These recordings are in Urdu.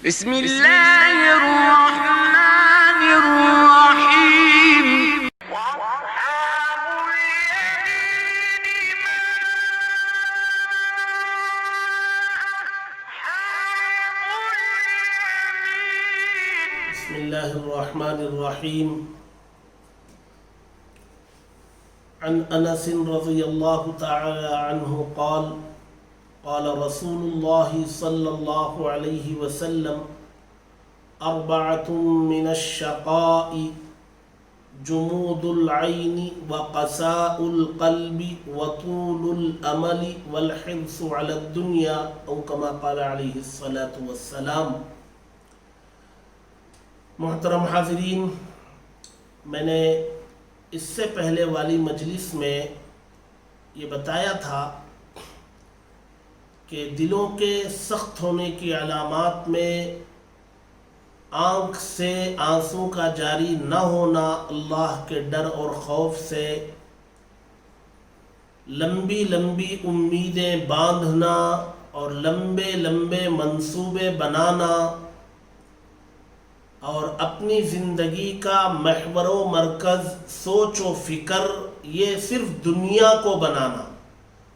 بسم اللہ الرحمن الرحیم بسم اللہ الرحمن الرحیم عن انس رضی اللہ تعالی عنہ قال قال رسول اللہ صلی اللہ علیہ وسلم اربعۃ من الشقاء جمود العین وقساء القلب وطول الامل والحرص على الدنیا او کما قال علیہ الصلاۃ والسلام۔ محترم حاضرین، میں نے اس سے پہلے والی مجلس میں یہ بتایا تھا کہ دلوں کے سخت ہونے کی علامات میں آنکھ سے آنسوں کا جاری نہ ہونا، اللہ کے ڈر اور خوف سے لمبی لمبی امیدیں باندھنا اور لمبے لمبے منصوبے بنانا اور اپنی زندگی کا محور و مرکز سوچ و فکر یہ صرف دنیا کو بنانا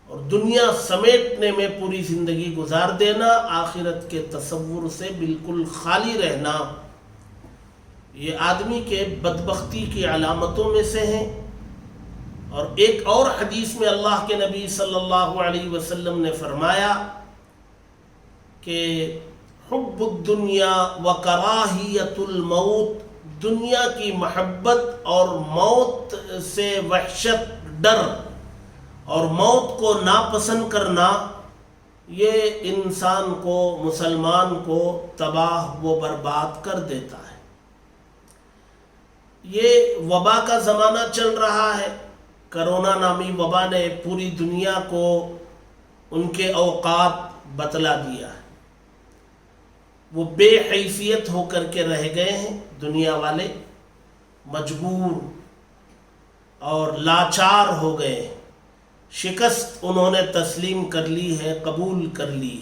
اور دنیا سمیٹنے میں پوری زندگی گزار دینا، آخرت کے تصور سے بالکل خالی رہنا، یہ آدمی کے بدبختی کی علامتوں میں سے ہیں۔ اور ایک اور حدیث میں اللہ کے نبی صلی اللہ علیہ وسلم نے فرمایا کہ حب الدنیا و کراہیت الموت، دنیا کی محبت اور موت سے وحشت، ڈر اور موت کو ناپسند کرنا، یہ انسان کو، مسلمان کو تباہ و برباد کر دیتا ہے۔ یہ وبا کا زمانہ چل رہا ہے، کرونا نامی وبا نے پوری دنیا کو ان کے اوقات بتلا دیا ہے۔ وہ بے حیثیت ہو کر کے رہ گئے ہیں، دنیا والے مجبور اور لاچار ہو گئے ہیں، شکست انہوں نے تسلیم کر لی ہے، قبول کر لی۔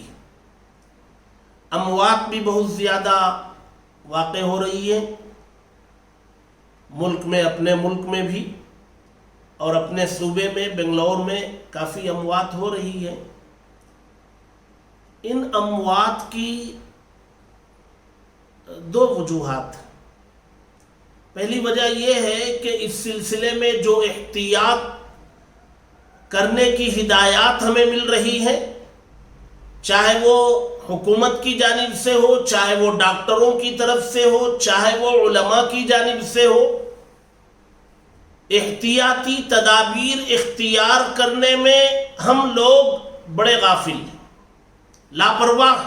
اموات بھی بہت زیادہ واقع ہو رہی ہے، ملک میں، اپنے ملک میں بھی اور اپنے صوبے میں، بنگلور میں کافی اموات ہو رہی ہے۔ ان اموات کی دو وجوہات۔ پہلی وجہ یہ ہے کہ اس سلسلے میں جو احتیاط کرنے کی ہدایات ہمیں مل رہی ہیں، چاہے وہ حکومت کی جانب سے ہو، چاہے وہ ڈاکٹروں کی طرف سے ہو، چاہے وہ علماء کی جانب سے ہو، احتیاطی تدابیر اختیار کرنے میں ہم لوگ بڑے غافل ہیں، لاپرواہ۔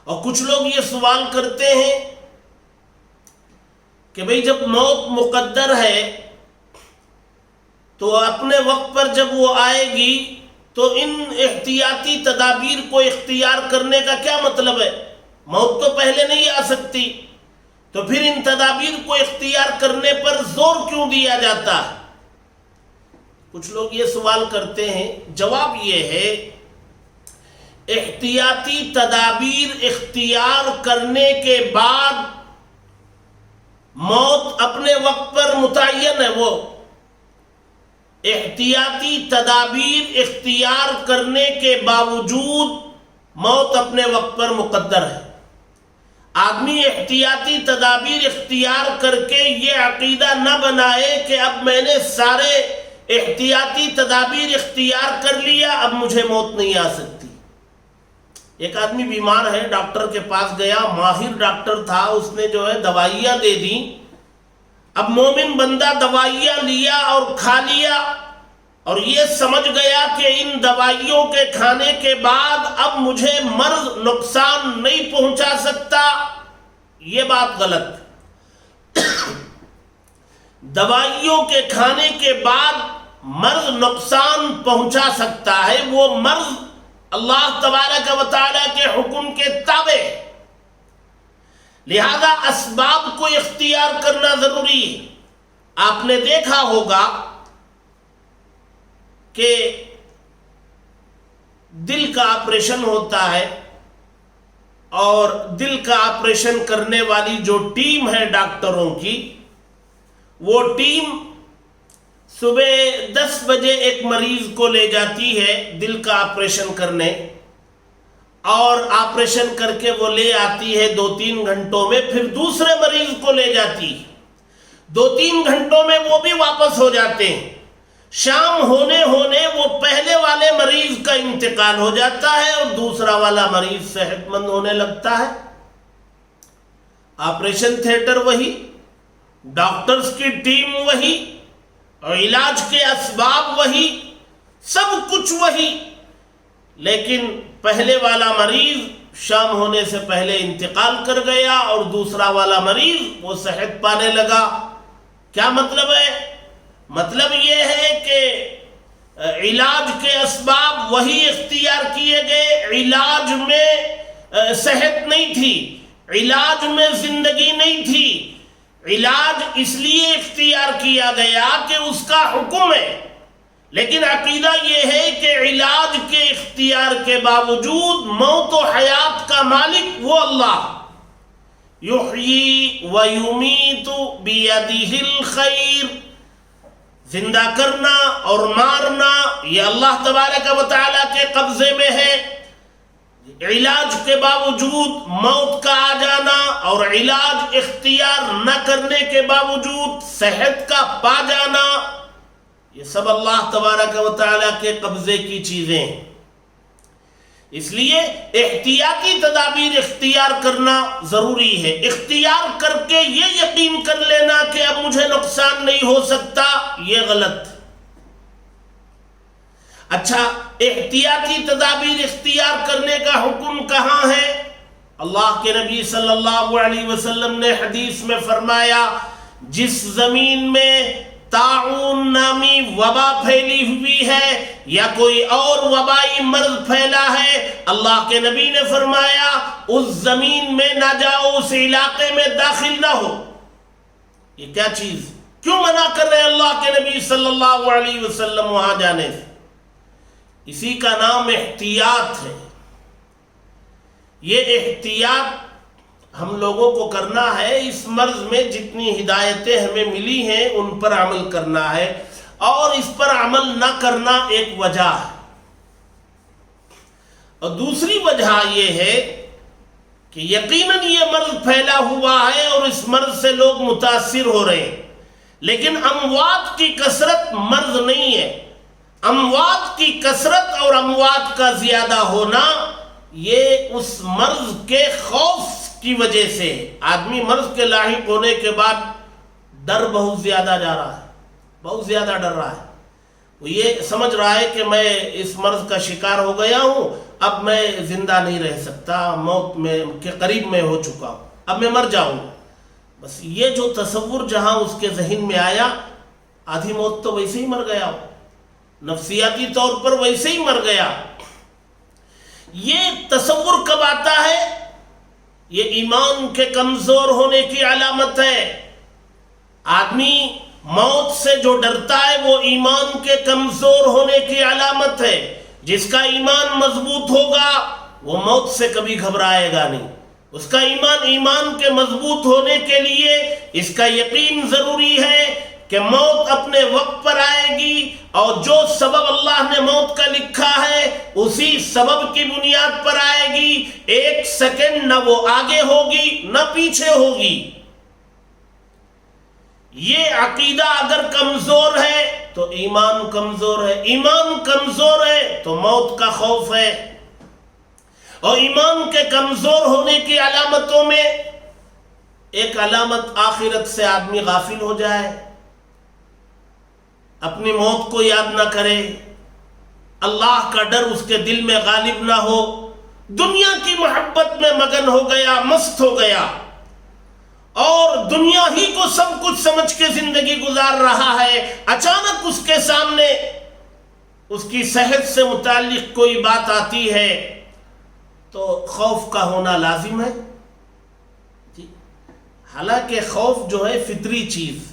اور کچھ لوگ یہ سوال کرتے ہیں کہ بھئی جب موت مقدر ہے تو اپنے وقت پر جب وہ آئے گی تو ان احتیاطی تدابیر کو اختیار کرنے کا کیا مطلب ہے؟ موت تو پہلے نہیں آ سکتی، تو پھر ان تدابیر کو اختیار کرنے پر زور کیوں دیا جاتا ہے؟ کچھ لوگ یہ سوال کرتے ہیں۔ جواب یہ ہے، احتیاطی تدابیر اختیار کرنے کے بعد موت اپنے وقت پر متعین ہے۔ وہ احتیاطی تدابیر اختیار کرنے کے باوجود موت اپنے وقت پر مقدر ہے۔ آدمی احتیاطی تدابیر اختیار کر کے یہ عقیدہ نہ بنائے کہ اب میں نے سارے احتیاطی تدابیر اختیار کر لیا، اب مجھے موت نہیں آ سکتی۔ ایک آدمی بیمار ہے، ڈاکٹر کے پاس گیا، ماہر ڈاکٹر تھا، اس نے جو ہے دوائیاں دے دیں۔ اب مومن بندہ دوائیاں لیا اور کھا لیا اور یہ سمجھ گیا کہ ان دوائیوں کے کھانے کے بعد اب مجھے مرض نقصان نہیں پہنچا سکتا۔ یہ بات غلط۔ دوائیوں کے کھانے کے بعد مرض نقصان پہنچا سکتا ہے، وہ مرض اللہ تبارک و تعالیٰ کے حکم کے تابع ہے، لہذا اسباب کو اختیار کرنا ضروری ہے۔ آپ نے دیکھا ہوگا کہ دل کا آپریشن ہوتا ہے اور دل کا آپریشن کرنے والی جو ٹیم ہے ڈاکٹروں کی، وہ ٹیم صبح 10 بجے ایک مریض کو لے جاتی ہے دل کا آپریشن کرنے، اور آپریشن کر کے وہ لے آتی ہے 2-3 گھنٹوں میں، پھر دوسرے مریض کو لے جاتی ہے، 2-3 گھنٹوں میں وہ بھی واپس ہو جاتے ہیں۔ شام ہونے وہ پہلے والے مریض کا انتقال ہو جاتا ہے اور دوسرا والا مریض صحت مند ہونے لگتا ہے۔ آپریشن تھیٹر وہی، ڈاکٹرز کی ٹیم وہی، اور علاج کے اسباب وہی، سب کچھ وہی، لیکن پہلے والا مریض شام ہونے سے پہلے انتقال کر گیا اور دوسرا والا مریض وہ صحت پانے لگا۔ کیا مطلب ہے؟ مطلب یہ ہے کہ علاج کے اسباب وہی اختیار کیے گئے، علاج میں صحت نہیں تھی، علاج میں زندگی نہیں تھی، علاج اس لیے اختیار کیا گیا کہ اس کا حکم ہے، لیکن عقیدہ یہ ہے کہ علاج کے اختیار کے باوجود موت و حیات کا مالک وہ اللہ، یحیی و یمیت بیدہ الخیر، زندہ کرنا اور مارنا یہ اللہ تبارک و تعالیٰ کے قبضے میں ہے۔ علاج کے باوجود موت کا آ جانا اور علاج اختیار نہ کرنے کے باوجود صحت کا پا جانا، یہ سب اللہ تبارک و تعالیٰ کے قبضے کی چیزیں ہیں۔ اس لیے احتیاطی تدابیر اختیار کرنا ضروری ہے۔ اختیار کر کے یہ یقین کر لینا کہ اب مجھے نقصان نہیں ہو سکتا، یہ غلط۔ اچھا، احتیاطی تدابیر اختیار کرنے کا حکم کہاں ہے؟ اللہ کے نبی صلی اللہ علیہ وسلم نے حدیث میں فرمایا، جس زمین میں طاعون نامی وبا پھیلی ہوئی ہے یا کوئی اور وبائی مرض پھیلا ہے، اللہ کے نبی نے فرمایا اس زمین میں نہ جاؤ، اس علاقے میں داخل نہ ہو۔ یہ کیا چیز؟ کیوں منع کر رہے اللہ کے نبی صلی اللہ علیہ وسلم وہاں جانے سے؟ اسی کا نام احتیاط ہے۔ یہ احتیاط ہم لوگوں کو کرنا ہے۔ اس مرض میں جتنی ہدایتیں ہمیں ملی ہیں ان پر عمل کرنا ہے، اور اس پر عمل نہ کرنا ایک وجہ ہے، اور دوسری وجہ یہ ہے کہ یقیناً یہ مرض پھیلا ہوا ہے اور اس مرض سے لوگ متاثر ہو رہے ہیں، لیکن اموات کی کثرت مرض نہیں ہے۔ اموات کی کثرت اور اموات کا زیادہ ہونا یہ اس مرض کے خوف کی وجہ سے، آدمی مرض کے لاحق ہونے کے بعد ڈر بہت زیادہ جا رہا ہے، بہت زیادہ ڈر رہا ہے۔ وہ یہ سمجھ رہا ہے کہ میں اس مرض کا شکار ہو گیا ہوں، اب میں زندہ نہیں رہ سکتا، موت میں کے قریب میں ہو چکا ہوں، اب میں مر جاؤں گا۔ بس یہ جو تصور جہاں اس کے ذہن میں آیا، آدھی موت تو ویسے ہی مر گیا ہو، نفسیاتی طور پر ویسے ہی مر گیا۔ یہ تصور کب آتا ہے؟ یہ ایمان کے کمزور ہونے کی علامت ہے۔ آدمی موت سے جو ڈرتا ہے وہ ایمان کے کمزور ہونے کی علامت ہے۔ جس کا ایمان مضبوط ہوگا وہ موت سے کبھی گھبرائے گا نہیں۔ اس کا ایمان کے مضبوط ہونے کے لیے اس کا یقین ضروری ہے کہ موت اپنے وقت پر آئے گی، اور جو سبب اللہ نے موت کا لکھا ہے اسی سبب کی بنیاد پر آئے گی۔ ایک سیکنڈ نہ وہ آگے ہوگی نہ پیچھے ہوگی۔ یہ عقیدہ اگر کمزور ہے تو ایمان کمزور ہے، ایمان کمزور ہے تو موت کا خوف ہے۔ اور ایمان کے کمزور ہونے کی علامتوں میں ایک علامت آخرت سے آدمی غافل ہو جائے، اپنی موت کو یاد نہ کرے، اللہ کا ڈر اس کے دل میں غالب نہ ہو، دنیا کی محبت میں مگن ہو گیا، مست ہو گیا، اور دنیا ہی کو سب کچھ سمجھ کے زندگی گزار رہا ہے۔ اچانک اس کے سامنے اس کی صحت سے متعلق کوئی بات آتی ہے تو خوف کا ہونا لازم ہے۔ حالانکہ خوف جو ہے فطری چیز،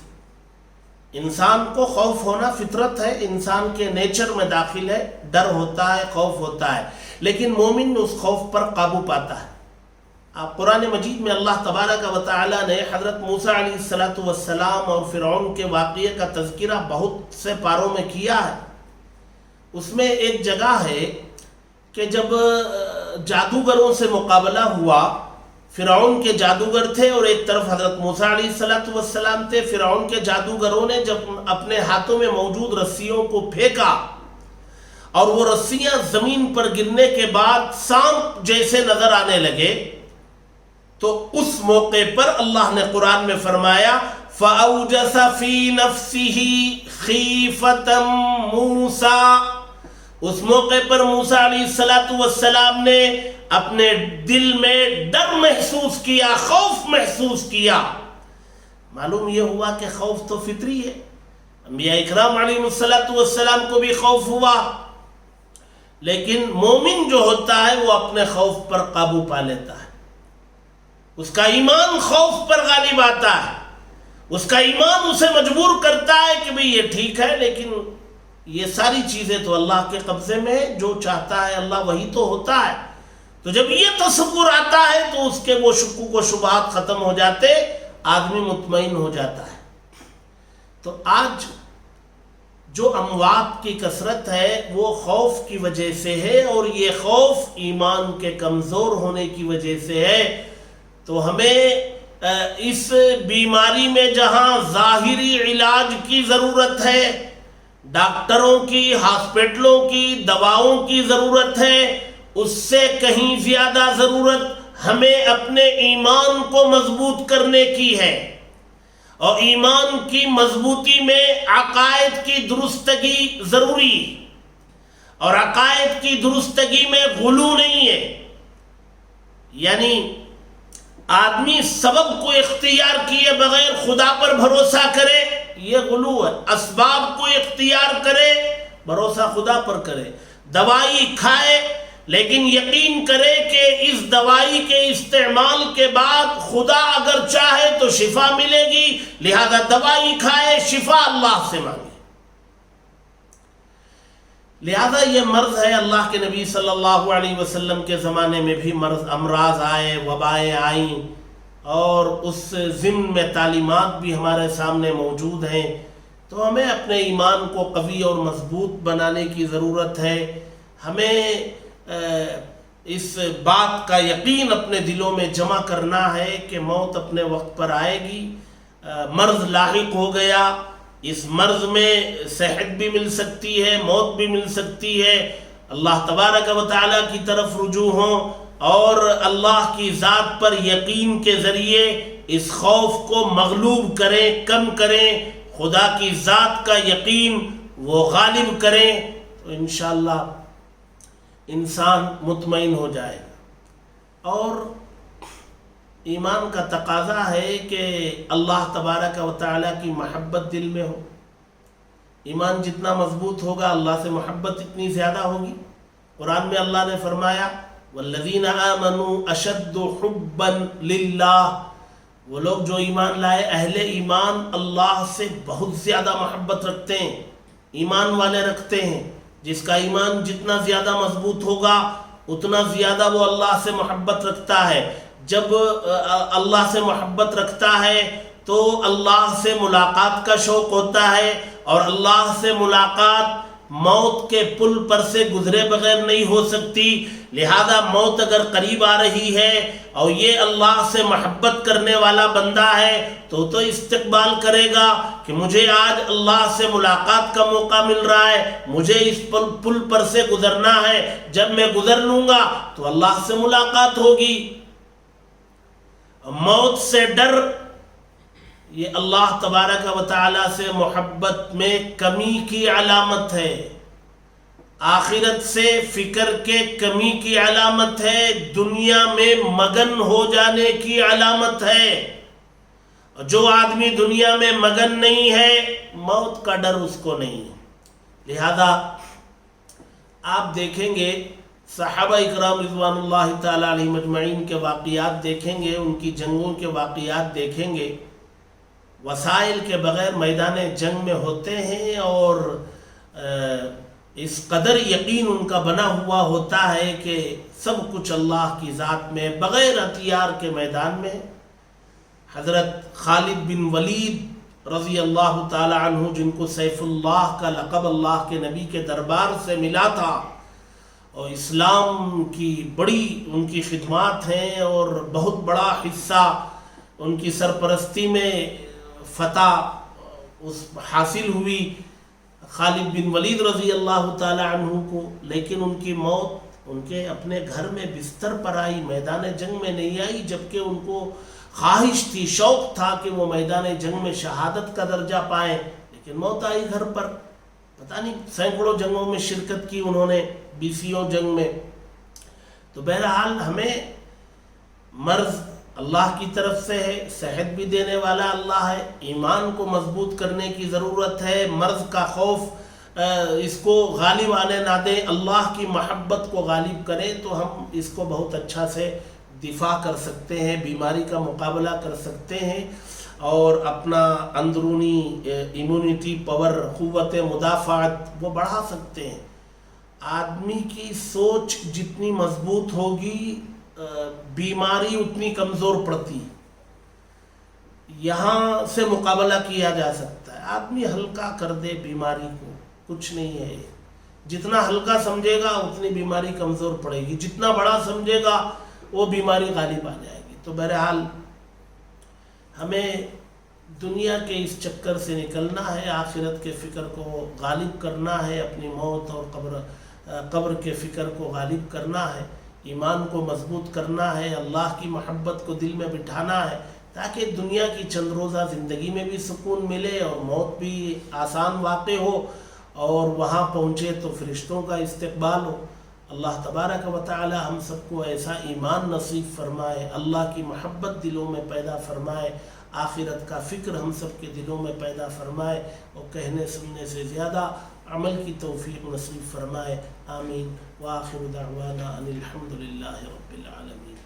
انسان کو خوف ہونا فطرت ہے، انسان کے نیچر میں داخل ہے، ڈر ہوتا ہے، خوف ہوتا ہے، لیکن مومن اس خوف پر قابو پاتا ہے۔ قرآن مجید میں اللہ تبارک و تعالی نے حضرت موسیٰ علیہ السلام اور فرعون کے واقعے کا تذکرہ بہت سے پاروں میں کیا ہے۔ اس میں ایک جگہ ہے کہ جب جادوگروں سے مقابلہ ہوا، فرعون کے جادوگر تھے اور ایک طرف حضرت موسیٰ علیہ السلام تھے۔ فرعون کے جادوگروں نے جب اپنے ہاتھوں میں موجود رسیوں کو پھینکا اور وہ رسیاں زمین پر گرنے کے بعد سانپ جیسے نظر آنے لگے، تو اس موقع پر اللہ نے قرآن میں فرمایا فَأَوْجَسَ فِي نَفْسِهِ خِيفَةً مُوسَىٰ، اس موقع پر موسیٰ علیہ السلام نے اپنے دل میں ڈر محسوس کیا، خوف محسوس کیا۔ معلوم یہ ہوا کہ خوف تو فطری ہے، انبیاء اکرام علیہ السلام کو بھی خوف ہوا، لیکن مومن جو ہوتا ہے وہ اپنے خوف پر قابو پا لیتا ہے، اس کا ایمان خوف پر غالب آتا ہے، اس کا ایمان اسے مجبور کرتا ہے کہ بھئی یہ ٹھیک ہے لیکن یہ ساری چیزیں تو اللہ کے قبضے میں ہے، جو چاہتا ہے اللہ وہی تو ہوتا ہے۔ تو جب یہ تصور آتا ہے تو اس کے وہ شکوک و شبہات ختم ہو جاتے، آدمی مطمئن ہو جاتا ہے۔ تو آج جو اموات کی کثرت ہے وہ خوف کی وجہ سے ہے، اور یہ خوف ایمان کے کمزور ہونے کی وجہ سے ہے۔ تو ہمیں اس بیماری میں جہاں ظاہری علاج کی ضرورت ہے، ڈاکٹروں کی، ہاسپٹلوں کی، دواؤں کی ضرورت ہے، اس سے کہیں زیادہ ضرورت ہمیں اپنے ایمان کو مضبوط کرنے کی ہے، اور ایمان کی مضبوطی میں عقائد کی درستگی ضروری ہے، اور عقائد کی درستگی میں غلو نہیں ہے۔ یعنی آدمی سبب کو اختیار کیے بغیر خدا پر بھروسہ کرے، یہ غلو ہے۔ اسباب کو اختیار کرے، بھروسہ خدا پر کرے۔ دوائی کھائے لیکن یقین کرے کہ اس دوائی کے استعمال کے بعد خدا اگر چاہے تو شفا ملے گی، لہذا دوائی کھائے، شفا اللہ سے مانگے۔ لہذا یہ مرض ہے، اللہ کے نبی صلی اللہ علیہ وسلم کے زمانے میں بھی امراض آئے، وبائیں آئیں، اور اس ضمن میں تعلیمات بھی ہمارے سامنے موجود ہیں۔ تو ہمیں اپنے ایمان کو قوی اور مضبوط بنانے کی ضرورت ہے۔ ہمیں اس بات کا یقین اپنے دلوں میں جمع کرنا ہے کہ موت اپنے وقت پر آئے گی، مرض لاحق ہو گیا، اس مرض میں صحت بھی مل سکتی ہے، موت بھی مل سکتی ہے۔ اللہ تبارک و تعالیٰ کی طرف رجوع ہوں اور اللہ کی ذات پر یقین کے ذریعے اس خوف کو مغلوب کریں، کم کریں، خدا کی ذات کا یقین وہ غالب کریں، تو انشاءاللہ انسان مطمئن ہو جائے گا۔ اور ایمان کا تقاضا ہے کہ اللہ تبارک و تعالیٰ کی محبت دل میں ہو۔ ایمان جتنا مضبوط ہوگا اللہ سے محبت اتنی زیادہ ہوگی۔ قرآن میں اللہ نے فرمایا والذین آمنوا اشد حبا للہ، وہ لوگ جو ایمان لائے، اہل ایمان اللہ سے بہت زیادہ محبت رکھتے ہیں، ایمان والے رکھتے ہیں۔ جس کا ایمان جتنا زیادہ مضبوط ہوگا اتنا زیادہ وہ اللہ سے محبت رکھتا ہے۔ جب اللہ سے محبت رکھتا ہے تو اللہ سے ملاقات کا شوق ہوتا ہے، اور اللہ سے ملاقات موت کے پل پر سے گزرے بغیر نہیں ہو سکتی۔ لہذا موت اگر قریب آ رہی ہے اور یہ اللہ سے محبت کرنے والا بندہ ہے تو استقبال کرے گا کہ مجھے آج اللہ سے ملاقات کا موقع مل رہا ہے، مجھے اس پل پر سے گزرنا ہے، جب میں گزر لوں گا تو اللہ سے ملاقات ہوگی۔ موت سے ڈر یہ اللہ تبارک و تعالیٰ سے محبت میں کمی کی علامت ہے، آخرت سے فکر کے کمی کی علامت ہے، دنیا میں مگن ہو جانے کی علامت ہے۔ جو آدمی دنیا میں مگن نہیں ہے موت کا ڈر اس کو نہیں ہے۔ لہذا آپ دیکھیں گے صحابہ اکرام رضوان اللہ تعالیٰ علیہ مجمعین کے واقعات دیکھیں گے، ان کی جنگوں کے واقعات دیکھیں گے، وسائل کے بغیر میدان جنگ میں ہوتے ہیں، اور اس قدر یقین ان کا بنا ہوا ہوتا ہے کہ سب کچھ اللہ کی ذات میں بغیر ہتھیار کے میدان میں ہے۔ حضرت خالد بن ولید رضی اللہ تعالی عنہ، جن کو سیف اللہ کا لقب اللہ کے نبی کے دربار سے ملا تھا، اور اسلام کی بڑی ان کی خدمات ہیں اور بہت بڑا حصہ ان کی سرپرستی میں فتح حاصل ہوئی خالد بن ولید رضی اللہ تعالی عنہ کو، لیکن ان کی موت ان کے اپنے گھر میں بستر پر آئی، میدان جنگ میں نہیں آئی، جبکہ ان کو خواہش تھی، شوق تھا کہ وہ میدان جنگ میں شہادت کا درجہ پائیں، لیکن موت آئی گھر پر۔ پتہ نہیں سینکڑوں جنگوں میں شرکت کی انہوں نے، 20 جنگ میں۔ تو بہرحال ہمیں مرض اللہ کی طرف سے ہے، صحت بھی دینے والا اللہ ہے، ایمان کو مضبوط کرنے کی ضرورت ہے، مرض کا خوف اس کو غالب آنے نہ دیں، اللہ کی محبت کو غالب کریں تو ہم اس کو بہت اچھا سے دفاع کر سکتے ہیں، بیماری کا مقابلہ کر سکتے ہیں اور اپنا اندرونی ایمیونٹی پاور، قوت مدافعت وہ بڑھا سکتے ہیں۔ آدمی کی سوچ جتنی مضبوط ہوگی بیماری اتنی کمزور پڑتی، یہاں سے مقابلہ کیا جا سکتا ہے۔ آدمی ہلکا کر دے بیماری کو، کچھ نہیں ہے، جتنا ہلکا سمجھے گا اتنی بیماری کمزور پڑے گی، جتنا بڑا سمجھے گا وہ بیماری غالب آ جائے گی۔ تو بہرحال ہمیں دنیا کے اس چکر سے نکلنا ہے، آخرت کے فکر کو غالب کرنا ہے، اپنی موت اور قبر کے فکر کو غالب کرنا ہے، ایمان کو مضبوط کرنا ہے، اللہ کی محبت کو دل میں بٹھانا ہے، تاکہ دنیا کی چند روزہ زندگی میں بھی سکون ملے اور موت بھی آسان واقع ہو، اور وہاں پہنچے تو فرشتوں کا استقبال ہو۔ اللہ تبارک و تعالی ہم سب کو ایسا ایمان نصیب فرمائے، اللہ کی محبت دلوں میں پیدا فرمائے، آخرت کا فکر ہم سب کے دلوں میں پیدا فرمائے، اور کہنے سننے سے زیادہ عمل کی توفیق نصیب فرمائے۔ آمین۔ وآخر دعوانا ان الحمد للہ رب العالمین۔